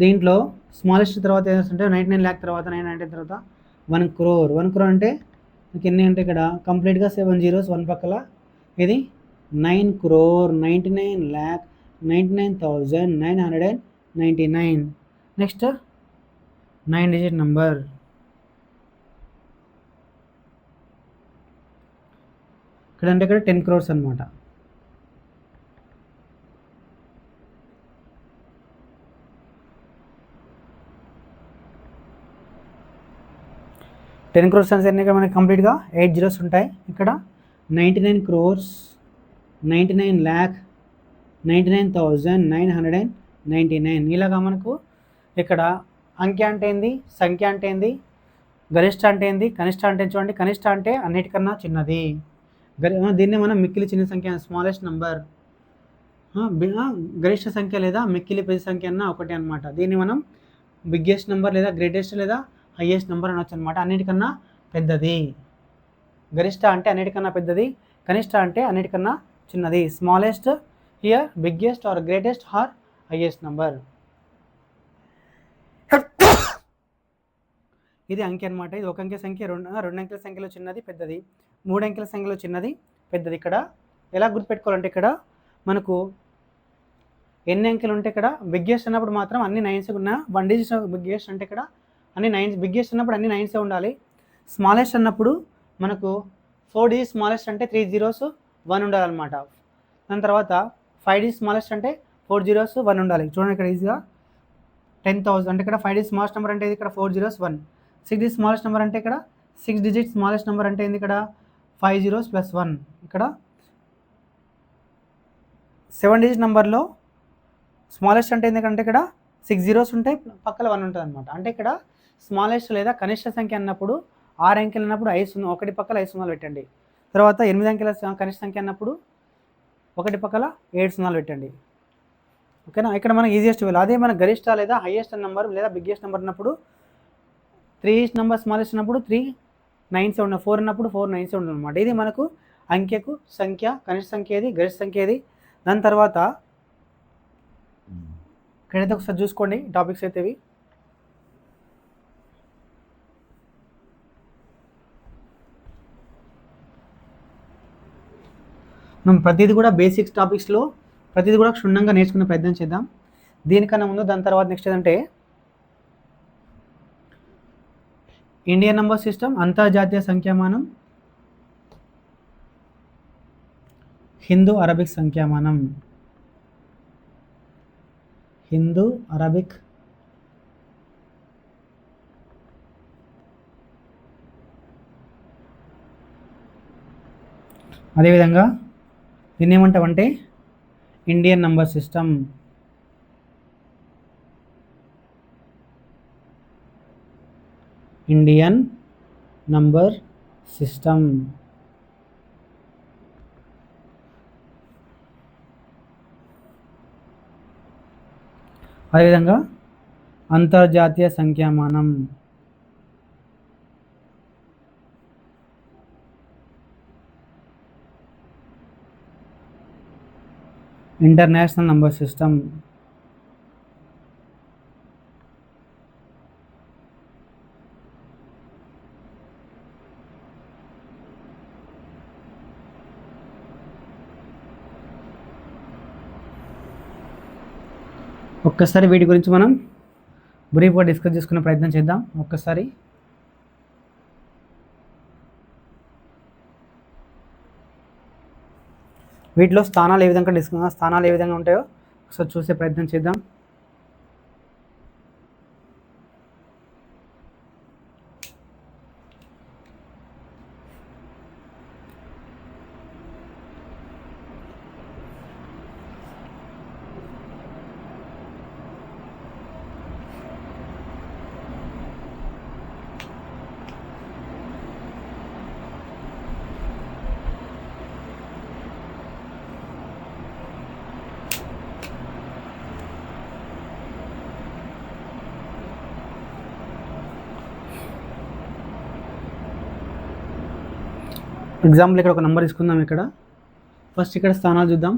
దీంట్లో స్మాలెస్ట్ తర్వాత ఏదంటే 99 lakh తర్వాత 999 తర్వాత 1 crore. 1 crore అంటే మీకు ఎన్ని అంటే ఇక్కడ కంప్లీట్గా 7 zeros 1 పక్కల. ఇది 9,99,99,999. Next 9 digit number. ఇక్కడ అంటే ఇక్కడ 10 crores అనమాట. టెన్ క్రోర్స్ అంటే ఇక్కడ మనకి కంప్లీట్గా 8 zeros ఉంటాయి. ఇక్కడ 99 crores, 99 lakh, 99,999. ఇలాగా మనకు ఇక్కడ అంకె అంటే ఏంది, సంఖ్య అంటే ఏంది, గరిష్ట అంటే ఏంది, కనిష్ట అంటే చూడండి. కనిష్ట అంటే అన్నిటికన్నా చిన్నది. దీన్నే మనం మిక్కిలి చిన్న సంఖ్య, స్మాలెస్ట్ నంబర్. గరిష్ట సంఖ్య లేదా మిక్కిలి పెద్ద సంఖ్య అన్న ఒకటి అనమాట. దీన్ని మనం బిగ్గెస్ట్ నెంబర్ లేదా గ్రేటెస్ట్ లేదా హైయెస్ట్ నెంబర్ అనొచ్చు అనమాట. అన్నిటికన్నా పెద్దది. గరిష్ట అంటే అన్నిటికన్నా పెద్దది, కనిష్ట అంటే అన్నిటికన్నా చిన్నది. Smallest here, biggest or greatest or highest number. ఇది అంకె అనమాట. ఇది ఒక అంకె సంఖ్య, రెండు అంకెల సంఖ్యలో చిన్నది పెద్దది, 3 అంకెల సంఖ్యలో చిన్నది పెద్దది. ఇక్కడ ఎలా గుర్తుపెట్టుకోవాలంటే ఇక్కడ మనకు ఎన్ని అంకెలు ఉంటే ఇక్కడ బిగ్గెస్ట్ అన్నప్పుడు మాత్రం అన్ని 9s ఉన్న 1 digit బిగ్గెస్ట్ అంటే ఇక్కడ అన్ని 9s. బిగ్గెస్ట్ అన్నప్పుడు అన్ని 9s ఉండాలి. స్మాలెస్ట్ అన్నప్పుడు మనకు 4 digit స్మాలెస్ట్ అంటే 3 zeros 1 ఉండాలన్నమాట. దాని తర్వాత 5 digit స్మాలెస్ట్ అంటే 4 zeros 1 ఉండాలి. చూడండి ఇక్కడ ఈజీగా 10,000 అంటే ఇక్కడ 5 డిజిట్ స్మాలెస్ట్ నెంబర్ అంటే ఇక్కడ 4 zeros 1. 6 డిజిట్ స్మాలెస్ట్ నెంబర్ అంటే ఇక్కడ 6 డిజిట్ స్మాలెస్ట్ నెంబర్ అంటే ఇక్కడ 5 zeros plus 1. ఇక్కడ 7 డిజిట్ నెంబర్లో స్మాలెస్ట్ అంటే ఎందుకంటే ఇక్కడ 6 zeros ఉంటాయి, పక్కన 1 ఉంటుంది అనమాట. అంటే ఇక్కడ స్మాలెస్ట్ లేదా కనిష్ట సంఖ్య అన్నప్పుడు 6 అంకెలు అన్నప్పుడు 5 సున్నా, ఒకటి పక్కల 5 సున్నాలు పెట్టండి. తర్వాత 8 అంకెల కనిష్ట సంఖ్య అన్నప్పుడు ఒకటి పక్కల 7 సున్నాలు పెట్టండి. ఓకేనా, ఇక్కడ మనకి ఈజియెస్ట్ వేలు. అదే మన గరిష్ట లేదా హైయెస్ట్ నెంబర్ లేదా బిగ్గెస్ట్ నెంబర్ అన్నప్పుడు 3 నెంబర్ స్మాలెస్ట్ ఉన్నప్పుడు 3 9s ఉండవు, 4 ఉన్నప్పుడు 4 9s ఉండవు అనమాట. ఇది మనకు అంకెకు సంఖ్య, కనిష్ట సంఖ్య ఏది, గరిష్ట సంఖ్య ఏది. దాని తర్వాత ఇక్కడైతే ఒకసారి చూసుకోండి టాపిక్స్ అయితే ఇవి. మనం ప్రతిదీ కూడా బేసిక్స్ టాపిక్స్లో ప్రతిదీ కూడా క్షుణ్ణంగా నేర్చుకునే ప్రయత్నం చేద్దాం. దీనికన్నా ముందు దాని తర్వాత నెక్స్ట్ ఏంటంటే ఇండియన్ నంబర్ సిస్టమ్, అంతర్జాతీయ సంఖ్యామానం, హిందూ అరబిక్ సంఖ్యామానం. హిందూ అరబిక్ అదేవిధంగా దీన్ని ఏమంటామంటే Indian number system. Indian number system. అదేవిధంగా అంతర్జాతీయ సంఖ్యామానం. International number system. ఒక్కసారి వీటి గురించి మనం బ్రీఫ్గా డిస్కస్ చేసుకునే ప్రయత్నం చేద్దాం. ఒక్కసారి వీటిలో స్థానాలు ఏ విధంగా ఉంటాయో ఒకసారి చూసే ప్రయత్నం చేద్దాం. ఎగ్జాంపుల్ ఇక్కడ ఒక నెంబర్ తీసుకుందాం. ఇక్కడ ఫస్ట్ ఇక్కడ స్థానాలు చూద్దాం.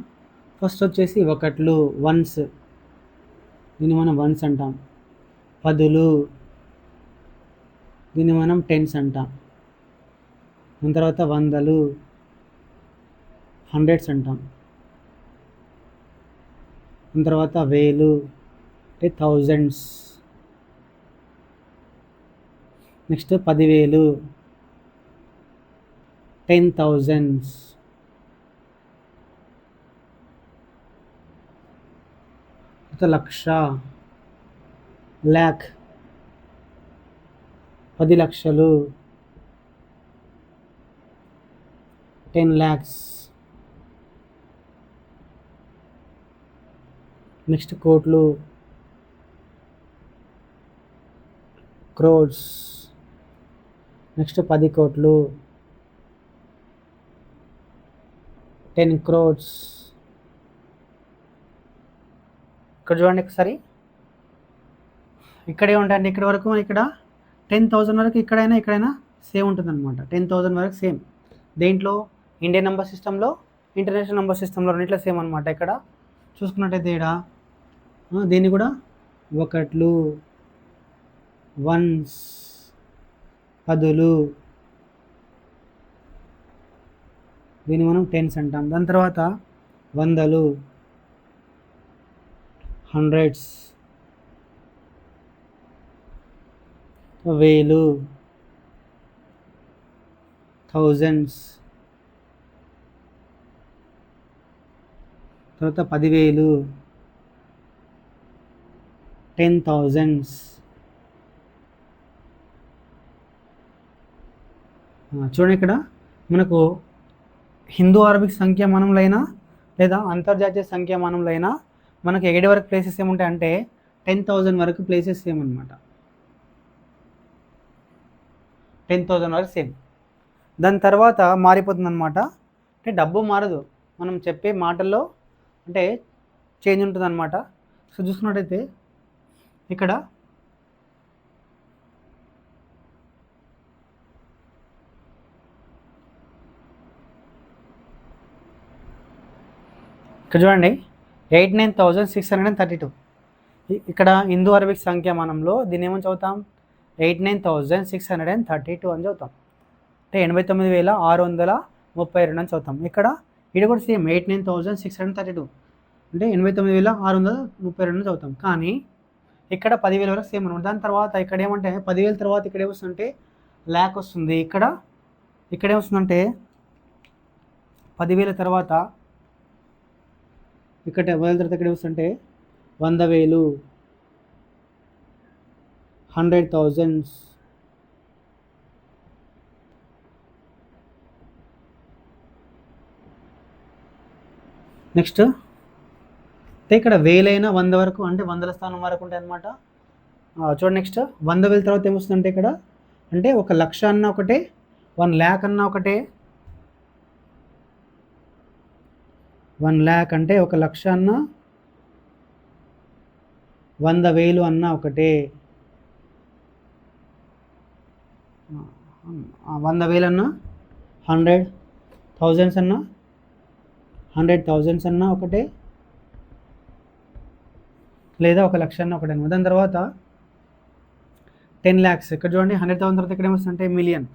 ఫస్ట్ వచ్చేసి ఒకట్లు, వన్స్, దీన్ని మనం వన్స్ అంటాం. పదులు, దీన్ని మనం టెన్స్ అంటాం. దాని తర్వాత వందలు, హండ్రెడ్స్ అంటాం. దాని తర్వాత వేలు అంటే థౌజండ్స్. Next 10,000, 10,000s. లక్ష, ల్యాక్, 10 లక్షలు, 10 lakhs. నెక్స్ట్ కోట్లు, క్రోడ్స్. నెక్స్ట్ 10 కోట్లు, 10 crores. ఇక్కడ చూడండి ఒకసారి, ఇక్కడే ఉంటాయండి. ఇక్కడ వరకు ఇక్కడ 10,000 వరకు ఇక్కడైనా సేమ్ ఉంటుంది అనమాట. 10,000 వరకు సేమ్. దేంట్లో ఇండియన్ నెంబర్ సిస్టంలో, ఇంటర్నేషనల్ నెంబర్ సిస్టంలో రెండిట్లో సేమ్ అనమాట. ఇక్కడ చూసుకున్నట్టయితే దీన్ని కూడా ఒకట్లు, వన్స్, పదులు, దీన్ని మనం టెన్స్ అంటాం. దాని తర్వాత వందలు, హండ్రెడ్స్, వేలు, థౌజండ్స్. తర్వాత 10,000, 10,000s. చూడండి ఇక్కడ మనకు హిందూ అరబిక్ సంఖ్యామానంలో అయినా లేదా అంతర్జాతీయ సంఖ్యామానంలో అయినా మనకు ఎక్కడి వరకు ప్లేసెస్ ఏముంటాయి అంటే 10,000 వరకు ప్లేసెస్ సేమ్ అనమాట. 10,000 వరకు సేమ్. దాని తర్వాత మారిపోతుంది అనమాట. అంటే డబ్బు మారదు, మనం చెప్పే మాటల్లో అంటే చేంజ్ ఉంటుంది అనమాట. సో చూసుకున్నట్టయితే ఇక్కడ చూడండి 89,632. ఇక్కడ హిందూ అరబిక్ సంఖ్యామానంలో దీన్ని ఏమని చదువుతాం, 89,632 అని చదువుతాం. అంటే 89,632 అని చదువుతాం. ఇక్కడ ఇది కూడా సేమ్ 89,632 అంటే 89,632 చదువుతాం. కానీ ఇక్కడ 10,000 వరకు సేమ్ అనమాట. దాని తర్వాత ఇక్కడ ఏమంటే 10,000 తర్వాత ఇక్కడ ఏమొస్తుందంటే ల్యాక్ వస్తుంది. ఇక్కడ ఏమొస్తుందంటే 10,000 తర్వాత ఇక్కడ 10,000 తర్వాత ఇక్కడ ఏమొస్తుందంటే 100,000, 100,000. నెక్స్ట్ అంటే ఇక్కడ 1,000 100 వరకు అంటే 100ల స్థానం వరకు ఉంటాయి అనమాట. చూడండి నెక్స్ట్ 100,000 తర్వాత ఏమొస్తుందంటే ఇక్కడ అంటే 1,00,000 అన్న ఒకటే, 1,00,000 అన్న ఒకటే, 1,00,000 అంటే 1,00,000 అన్న, 100,000 అన్న ఒకటే, 100,000 అన్న, 100,000 అన్న, 100,000 అన్న ఒకటే, లేదా 1,00,000 అన్న ఒకటే అనమాట. దాని తర్వాత 10 lakhs. ఇక్కడ చూడండి 100,000 తర్వాత ఇక్కడ ఏమొస్తుందంటే మిలియన్.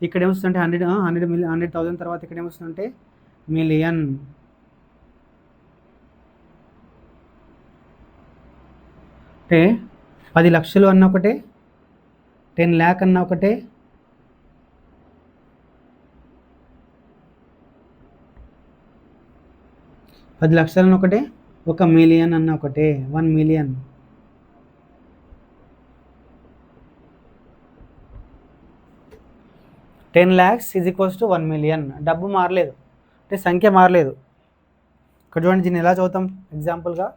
ఇక్కడ ఏమొస్తుందంటే 100,000 తర్వాత ఇక్కడ ఏమొస్తుందంటే మిలియన్. అంటే 10 లక్షలు అన్న ఒకటే, 10 lakh అన్న ఒకటే, 10 లక్షలు అన్న ఒకటే, 1 మిలియన్ అన్న ఒకటే, 1 మిలియన్. $10 lakhs = 1 million. డబ్బు మారలేదు అంటే సంఖ్య మారలేదు. ఇక్కడ చూడండి దీన్ని ఎలా చదువుతాం ఎగ్జాంపుల్గా.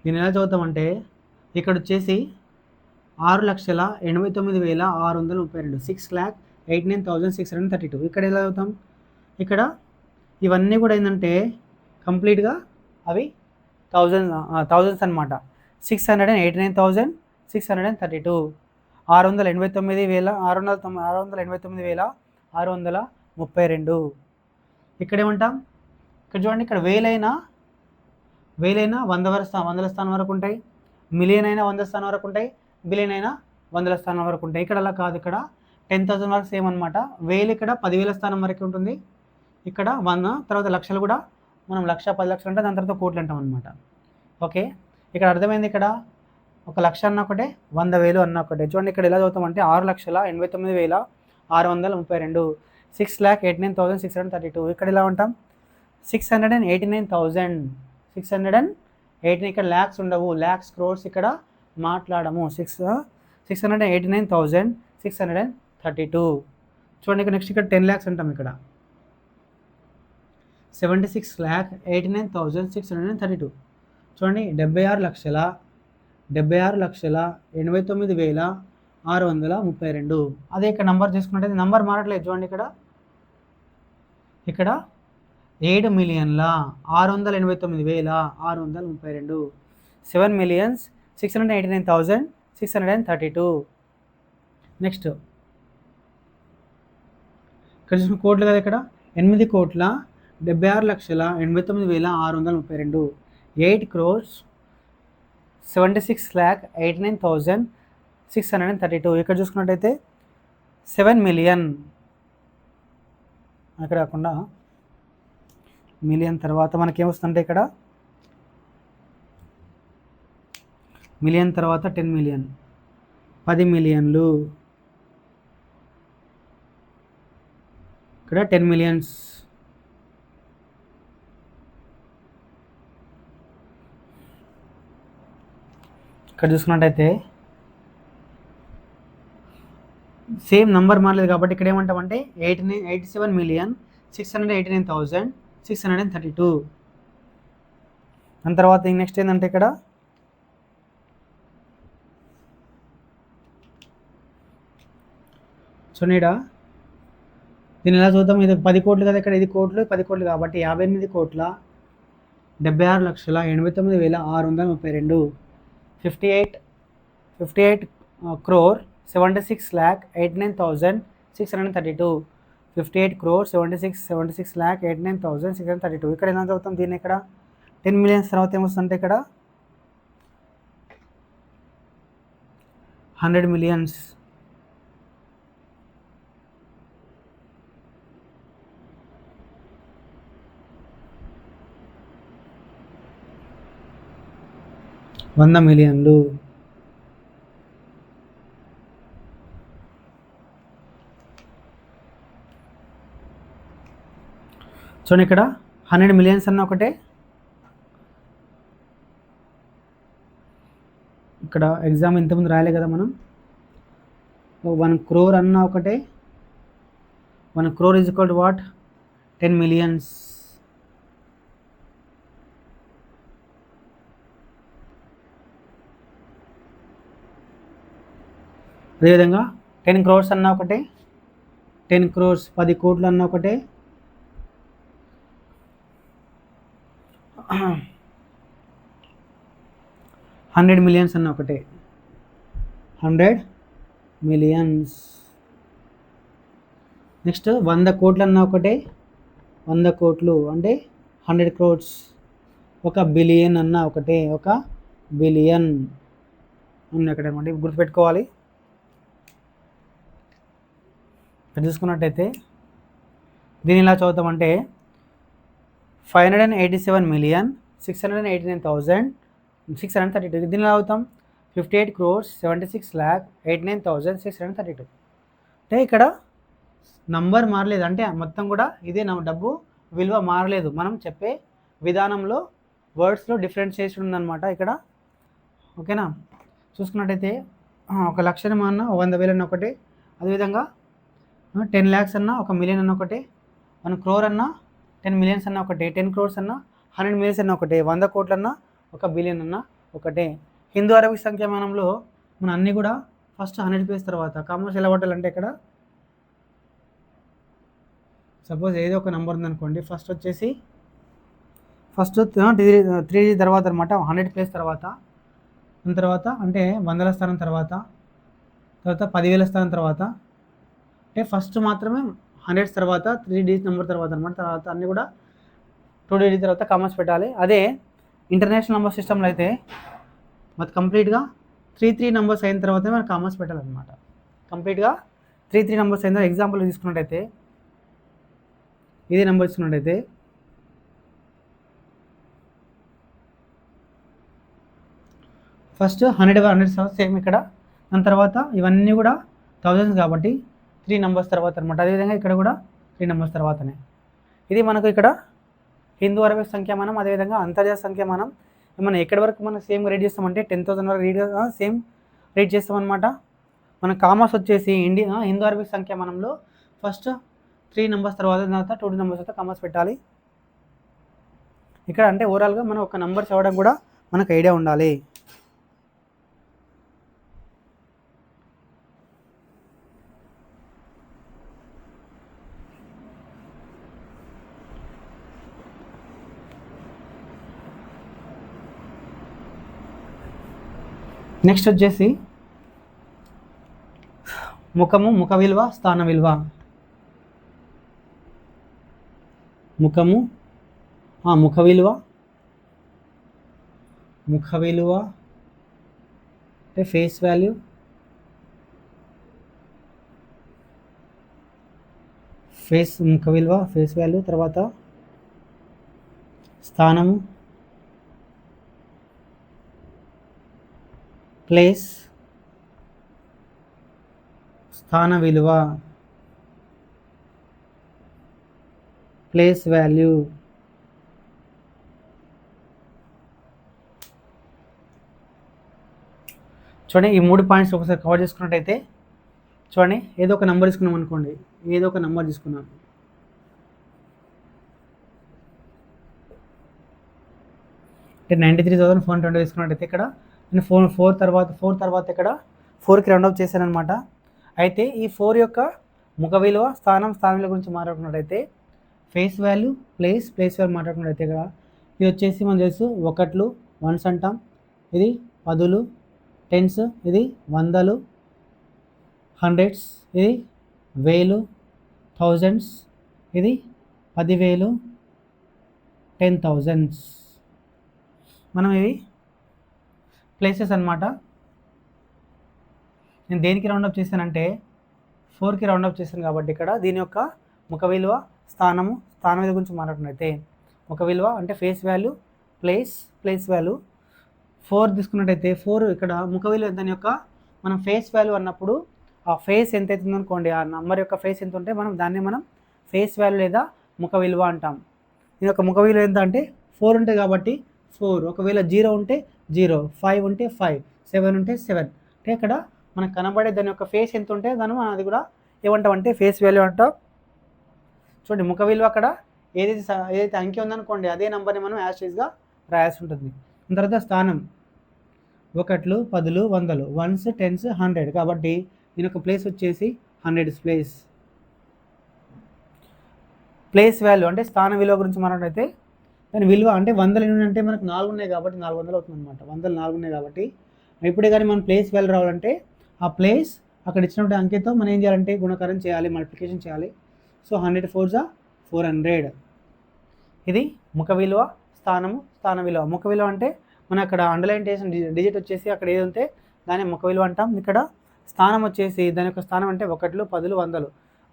దీన్ని ఎలా చదువుతామంటే ఇక్కడ వచ్చేసి 6,89,632, 6,89,632. ఇక్కడ ఎలా చదువుతాం, ఇక్కడ ఇవన్నీ కూడా ఏంటంటే కంప్లీట్గా అవి థౌజండ్స్ అనమాట. 689,632, 689,632. ఇక్కడ ఏమంటాం, ఇక్కడ చూడండి ఇక్కడ వేలైనా 100ల స్థానం వరకు ఉంటాయి, మిలియన్ అయినా 100 స్థానం వరకు ఉంటాయి, బిలియన్ అయినా 100ల స్థానం వరకు ఉంటాయి. ఇక్కడ అలా కాదు, ఇక్కడ 10,000 వరకు సేమ్ అనమాట. 1000 ఇక్కడ 10,000 స్థానం వరకు ఉంటుంది. ఇక్కడ 100 తర్వాత లక్షలు కూడా మనం 1,00,000 10,00,000 అంటే దాని తర్వాత కోట్లు అంటాం అనమాట. ఓకే, ఇక్కడ అర్థమైంది. ఇక్కడ 1,00,000 అన్న ఒకటే, 100,000 అన్న ఒకటే. చూడండి ఇక్కడ ఎలా చదువుతామంటే 6,89,632, 6,89,632. ఇక్కడ ఎలా ఉంటాం 689,000, 618. ఇక్కడ ల్యాక్స్ ఉండవు, ల్యాక్స్ క్రోర్స్ ఇక్కడ మాట్లాడము. 689,632. చూడండి ఇక్కడ నెక్స్ట్ ఇక్కడ 10 lakhs అంటాం. ఇక్కడ 76,89,632. చూడండి 76,89,632. అదే ఇక్కడ నంబర్ తీసుకున్నట్టయితే నంబర్ మారట్లేదు. చూడండి ఇక్కడ 7,689,632, 7,689,632. నెక్స్ట్ ఇక్కడ చూసిన కోట్లు కదా, ఇక్కడ 8,76,89,632, 8,76,89,632. ఇక్కడ చూసుకున్నట్టయితే 7 million. అక్కడ కాకుండా మిలియన్ తర్వాత మనకేమొస్తుందంటే ఇక్కడ మిలియన్ తర్వాత 10 million, 10 మిలియన్లు. ఇక్కడ 10 millions. ఇక్కడ చూసుకున్నట్టయితే సేమ్ నంబర్ మారలేదు కాబట్టి ఇక్కడ ఏమంటామంటే 87,689,632. దాని తర్వాత నెక్స్ట్ ఏంటంటే ఇక్కడ చూడండి, దీన్ని ఎలా చూద్దాం. ఇది 10 కోట్లు కదా, ఇక్కడ ఇది కోట్లు 10 కోట్లు కాబట్టి 58,76,89,632. 58 crore 76,89,632. 58 crore 76,89,632. ఇక్కడ ఎలా చదువుతాం దీన్ని? ఇక్కడ 10 millions తర్వాత ఏమొస్తుందంటే ఇక్కడ 100 millions. వంద మిలియన్లు. చూడండి, ఇక్కడ 100 millions అన్న ఒకటే, ఇక్కడ ఎగ్జామ్ ఇంతకుముందు రాయలే కదా మనం. 1 crore అన్న ఒకటే. 1 crore is equal to what? 10 millions. అదేవిధంగా 10 crores అన్న ఒకటే. 10 crores 10 కోట్లు అన్న ఒకటే. 100 millions అన్న ఒకటే. 100 millions. నెక్స్ట్ 100 కోట్లు అన్న ఒకటే. 100 కోట్లు అంటే 100 crores. 1 బిలియన్ అన్న ఒకటే. 1 బిలియన్ అన్న ఒకటే అనమాట. గుర్తుపెట్టుకోవాలి. చూసుకున్నట్టయితే దీన్ని ఇలా చదువుతామంటే 587,689,632. దీన్ని ఎలా అవుతాం? 58 crores 76,89,632. అంటే ఇక్కడ నంబర్ మారలేదు, అంటే మొత్తం కూడా ఇదే డబ్బు విలువ మారలేదు. మనం చెప్పే విధానంలో వర్డ్స్లో డిఫరెన్షియేషన్ ఉందన్నమాట ఇక్కడ. ఓకేనా? చూసుకున్నట్టయితే 1 లక్ష అన్న 100,000 అన్న ఒకటి. అదేవిధంగా 10 lakhs అన్న 1 million అన్న ఒకటి. 1 crore అన్న 10 millions అన్న ఒకటే. 10 crores అన్న 100 millions అన్న ఒకటే. 100 కోట్లు అన్న 1 బిలియన్ అన్న ఒకటే. హిందూ అరబిక్ సంఖ్యామానంలో మన అన్నీ కూడా ఫస్ట్ 100 ప్లేస్ తర్వాత కామర్స్ ఎలా పట్టాలంటే ఇక్కడ సపోజ్ ఏదో ఒక నెంబర్ ఉందనుకోండి. ఫస్ట్ వచ్చేసి 3 తర్వాత అనమాట 100 ప్లేస్ తర్వాత. దాని తర్వాత అంటే 100ల స్థానం తర్వాత 10,000 స్థానం తర్వాత. అంటే ఫస్ట్ మాత్రమే 100 తర్వాత 3 digit నెంబర్ తర్వాత అనమాట. తర్వాత అన్నీ కూడా 2 digit తర్వాత కామర్స్ పెట్టాలి. అదే ఇంటర్నేషనల్ నెంబర్ సిస్టంలో అయితే మరి కంప్లీట్గా 3 నెంబర్స్ అయిన తర్వాతే మనం కామర్స్ పెట్టాలన్నమాట. కంప్లీట్గా 3 నెంబర్స్ అయిన తర్వాత ఎగ్జాంపుల్ తీసుకున్నట్టయితే ఇదే నెంబర్ తీసుకున్నట్టయితే ఫస్ట్ 100 సేమ్ ఇక్కడ. దాని తర్వాత ఇవన్నీ కూడా థౌజండ్స్ కాబట్టి 3 నెంబర్స్ తర్వాత అనమాట. అదేవిధంగా ఇక్కడ కూడా 3 నెంబర్స్ తర్వాతనే. ఇది మనకు ఇక్కడ హిందూ అరబిక్ సంఖ్యామానం. అదేవిధంగా అంతర్జాతీయ సంఖ్యామానం మనం ఎక్కడి వరకు మనం సేమ్ రేట్ చేస్తామంటే 10,000 వరకు సేమ్ రేట్ చేస్తామన్నమాట. మన కామర్స్ వచ్చేసి హిందూ అరబిక్ సంఖ్యామానంలో ఫస్ట్ 3 నెంబర్స్ తర్వాత 2 నెంబర్స్ తర్వాత కామర్స్ పెట్టాలి. ఇక్కడ అంటే ఓవరాల్గా మనం ఒక నెంబర్ చదవడం కూడా మనకు ఐడియా ఉండాలి. నెక్స్ట్ వచ్చేసి ముఖము, ముఖ విలువ, స్థాన విలువ. ముఖము, ముఖ విలువ. ముఖ విలువ అంటే ఫేస్ వాల్యూ. ముఖ విలువ ఫేస్ వాల్యూ. తర్వాత స్థానము, ప్లేస్, స్థాన విలువ, ప్లేస్ వాల్యూ. చూడండి ఈ 3 పాయింట్స్ ఒకసారి కవర్ చేసుకున్నట్టయితే చూడండి ఏదో ఒక నెంబర్ తీసుకున్నాం అనుకోండి, ఏదో ఒక నెంబర్ తీసుకున్నాం, అంటే 93,420 తీసుకున్నట్టయితే ఇక్కడ నేను 4 తర్వాత ఇక్కడ 4కి రౌండ్ అప్ చేశాను అనమాట. అయితే ఈ 4 యొక్క ముఖ విలువ, స్థానం విలువ గురించి మాట్లాడుకున్నట్టయితే ఫేస్ వాల్యూ, ప్లేస్ వాల్యూ మాట్లాడుకున్నట్టయితే ఇక్కడ ఇది వచ్చేసి మనం తెలుసు ఒకట్లు, వన్స్ అంటాం, ఇది పదులు, టెన్స్, ఇది వందలు, హండ్రెడ్స్, ఇది వేలు, థౌజండ్స్, ఇది 10,000, 10,000. మనం ఇవి ప్లేసెస్ అనమాట. నేను దేనికి రౌండప్ చేశానంటే 4కి రౌండప్ చేశాను కాబట్టి ఇక్కడ దీని యొక్క ముఖ విలువ, స్థాన విలువ గురించి మాట్లాడుకున్నట్టయితే ముఖ విలువ అంటే ఫేస్ వాల్యూ, ప్లేస్ వాల్యూ 4 తీసుకున్నట్టయితే 4 ఇక్కడ ముఖ విలువ దాని యొక్క మనం ఫేస్ వాల్యూ అన్నప్పుడు ఆ ఫేస్ ఎంత అవుతుంది అనుకోండి, ఆ నంబర్ యొక్క ఫేస్ ఎంత ఉంటే దాన్ని మనం ఫేస్ వాల్యూ లేదా ముఖ విలువ అంటాం. దీని యొక్క ముఖ విలువ ఎంత అంటే 4 ఉంటుంది కాబట్టి 4, ఒకవేళ 0 ఉంటే 0, 5 ఉంటే 5, 7 ఉంటే 7. అంటే ఇక్కడ మనకు కనబడే దాని యొక్క ఫేస్ ఎంత ఉంటే దాన్ని మనం అది కూడా ఏమంటాం అంటే ఫేస్ వాల్యూ అంటాం. చూడండి ముఖ విలువ అక్కడ ఏదైతే అంకె ఉందనుకోండి అదే నెంబర్ని మనం యాస్టీస్గా రాయాల్సి ఉంటుంది. తర్వాత స్థానం ఒకట్లు, పదులు, వందలు, వన్స్, టెన్స్, 100 కాబట్టి దీని యొక్క ప్లేస్ వచ్చేసి 100 ప్లేస్. ప్లేస్ వాల్యూ అంటే స్థాన విలువ గురించి మాట్లాడితే దాని విలువ అంటే 100 ఎన్ని అంటే మనకు 4 ఉన్నాయి కాబట్టి 400 అవుతుంది అనమాట. 100 4 ఉన్నాయి కాబట్టి ఇప్పుడే కానీ మనం ప్లేస్ వాల్యూ రావాలంటే ఆ ప్లేస్ అక్కడ ఇచ్చినటువంటి అంకెతో మనం ఏం చేయాలంటే గుణకారం చేయాలి, మల్టిప్లికేషన్ చేయాలి. సో 100 4 400. ఇది ముఖ విలువ, స్థాన విలువ. ముఖ విలువ అంటే మనం అక్కడ అండర్లైన్ చేసిన డిజిట్ వచ్చేసి అక్కడ ఏది ఉంటే దాన్ని ముఖ విలువ అంటాం. ఇక్కడ స్థానం వచ్చేసి దాని యొక్క స్థానం అంటే ఒకట్లు, పదులు,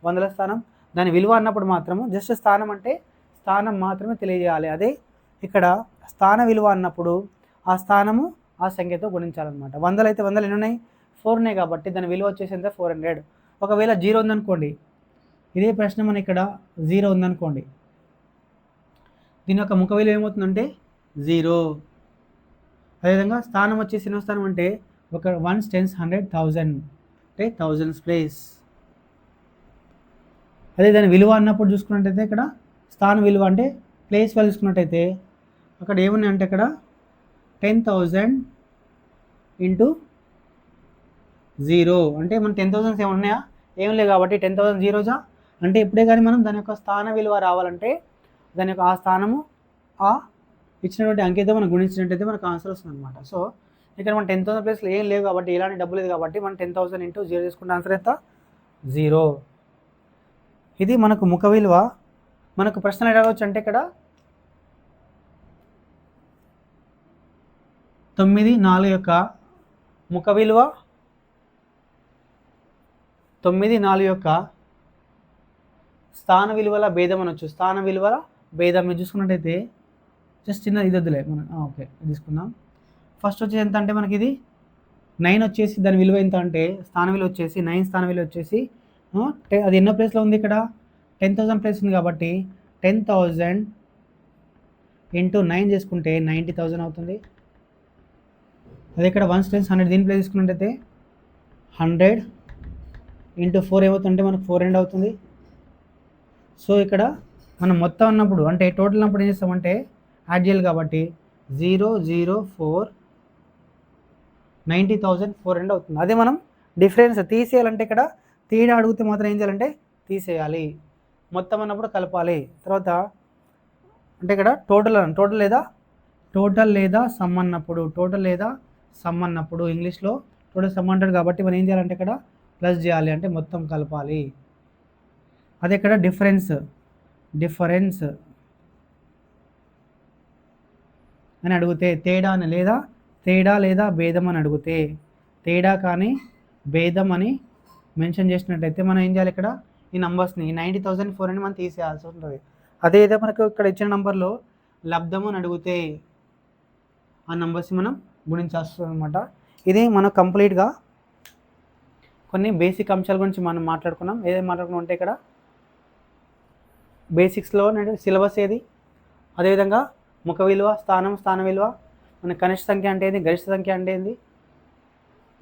వందల స్థానం. దాని విలువ అన్నప్పుడు మాత్రము జస్ట్ స్థానం అంటే స్థానం మాత్రమే తెలియజేయాలి. అదే ఇక్కడ స్థాన విలువ అన్నప్పుడు ఆ స్థానము ఆ సంఖ్యతో గుణించాలన్నమాట. 100 అయితే 100 ఎన్ని ఉన్నాయి? 4 ఉన్నాయి కాబట్టి దాని విలువ వచ్చేసి ఎంత? 400. ఒకవేళ 0 ఉందనుకోండి, ఇదే ప్రశ్న మన ఇక్కడ 0 ఉందనుకోండి, దీని యొక్క ముఖ విలువ ఏమవుతుందంటే 0. అదేవిధంగా స్థానం వచ్చేసి ఎన్నో స్థానం అంటే ఒక 1 10 100 1000 అంటే థౌజండ్స్ ప్లేస్. అదే దాని విలువ అన్నప్పుడు చూసుకున్నట్టయితే ఇక్కడ స్థాన విలువ అంటే ప్లేస్ వాల్యూ చూసుకున్నట్టయితే అక్కడ ఏమున్నాయి అంటే ఇక్కడ 10,000 ఇంటూ 0 అంటే మన 10,000 ఏమి ఉన్నాయా? ఏం లేవు కాబట్టి 10,000 జీరోజా అంటే ఇప్పుడే కానీ మనం దాని యొక్క స్థాన విలువ రావాలంటే దాని యొక్క ఆ స్థానము ఆ ఇచ్చినటువంటి అంకెతో మనం గుణించినట్టయితే మనకు ఆన్సర్ వస్తుంది అనమాట. సో ఇక్కడ మన 10,000 ప్లేస్లో ఏం లేవు కాబట్టి ఎలాంటి డబ్బు లేదు కాబట్టి మనం 10,000 ఇంటూ 0 తీసుకుంటే ఆన్సర్ ఎంత? 0. ఇది మనకు ముఖ విలువ. మనకు ప్రశ్నలు ఎడవచ్చు అంటే ఇక్కడ 9 4 యొక్క ముఖ విలువ, 9 4 యొక్క స్థాన విలువల భేదం అనొచ్చు. స్థాన విలువల భేదం మీరు చూసుకున్నట్టయితే జస్ట్ చిన్న ఇది వద్దులే మనం ఓకే తీసుకుందాం. ఫస్ట్ వచ్చేసి ఎంత అంటే మనకి ఇది 9 వచ్చేసి దాని విలువ ఎంత అంటే స్థాన విలువ వచ్చేసి 9 స్థాన విలువ వచ్చేసి అది ఎన్నో ప్లేస్లో ఉంది? ఇక్కడ 10,000 ప్లేస్ ఉంది కాబట్టి 10,000 ఇంటూ 9 చేసుకుంటే 90,000 అవుతుంది. అదే ఇక్కడ 1 10 100 దీని ప్లేస్ తీసుకున్నట్టయితే 100 ఇంటూ 4 ఏమవుతుందంటే మనకు 400 అవుతుంది. సో ఇక్కడ మనం మొత్తం ఉన్నప్పుడు అంటే టోటల్ అన్నప్పుడు ఏం చేస్తామంటే యాడ్ చేయాలి కాబట్టి 0 0 4 90,400 అవుతుంది. అదే మనం డిఫరెన్స్ తీసేయాలంటే ఇక్కడ తేడా అడిగితే మాత్రం ఏం చేయాలంటే తీసేయాలి, మొత్తం అన్నప్పుడు కలపాలి. తర్వాత అంటే ఇక్కడ టోటల్ లేదా సమ్ అన్నప్పుడు ఇంగ్లీష్లో టోటల్ సమ్ అంటాడు కాబట్టి మనం ఏం చేయాలంటే ఇక్కడ ప్లస్ చేయాలి అంటే మొత్తం కలపాలి. అదే ఇక్కడ డిఫరెన్స్ అని అడిగితే తేడా లేదా భేదం అని అడిగితే తేడా కానీ భేదం అని మెన్షన్ చేసినట్టయితే మనం ఏం చేయాలి? ఇక్కడ ఈ నంబర్స్ని 90,400 మనం తీసేయాల్సి ఉంటుంది. అదే ఏదో మనకు ఇక్కడ ఇచ్చిన నంబర్లో లబ్ధము అని అడిగితే ఆ నంబర్స్ని మనం గుణించాల్సి వస్తుంది అనమాట. ఇది మనం కంప్లీట్గా కొన్ని బేసిక్ అంశాల గురించి మనం మాట్లాడుకున్నాం. ఏదైనా మాట్లాడుకున్నాం అంటే ఇక్కడ బేసిక్స్లో సిలబస్ ఏది, అదేవిధంగా ముఖ విలువ, స్థాన విలువ, మన కనిష్ట సంఖ్య అంటే ఏంది, గరిష్ట సంఖ్య అంటే ఏంది,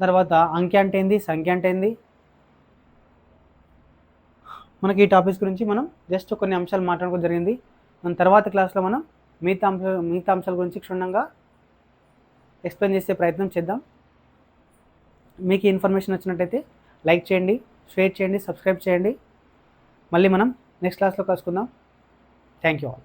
తర్వాత అంకె అంటే ఏంది, సంఖ్య అంటే ఏంది, మనకి ఈ టాపిక్స్ గురించి మనం జస్ట్ కొన్ని అంశాలు మాట్లాడుకోవడం జరిగింది. మన తర్వాత క్లాస్లో మనం మిగతా అంశాల గురించి క్షుణ్ణంగా ఎక్స్ప్లెయిన్ చేసే ప్రయత్నం చేద్దాం. మీకు ఈ ఇన్ఫర్మేషన్ వచ్చినట్టయితే లైక్ చేయండి, షేర్ చేయండి, సబ్స్క్రైబ్ చేయండి. మళ్ళీ మనం నెక్స్ట్ క్లాస్లో కలుసుకుందాం. Thank you all.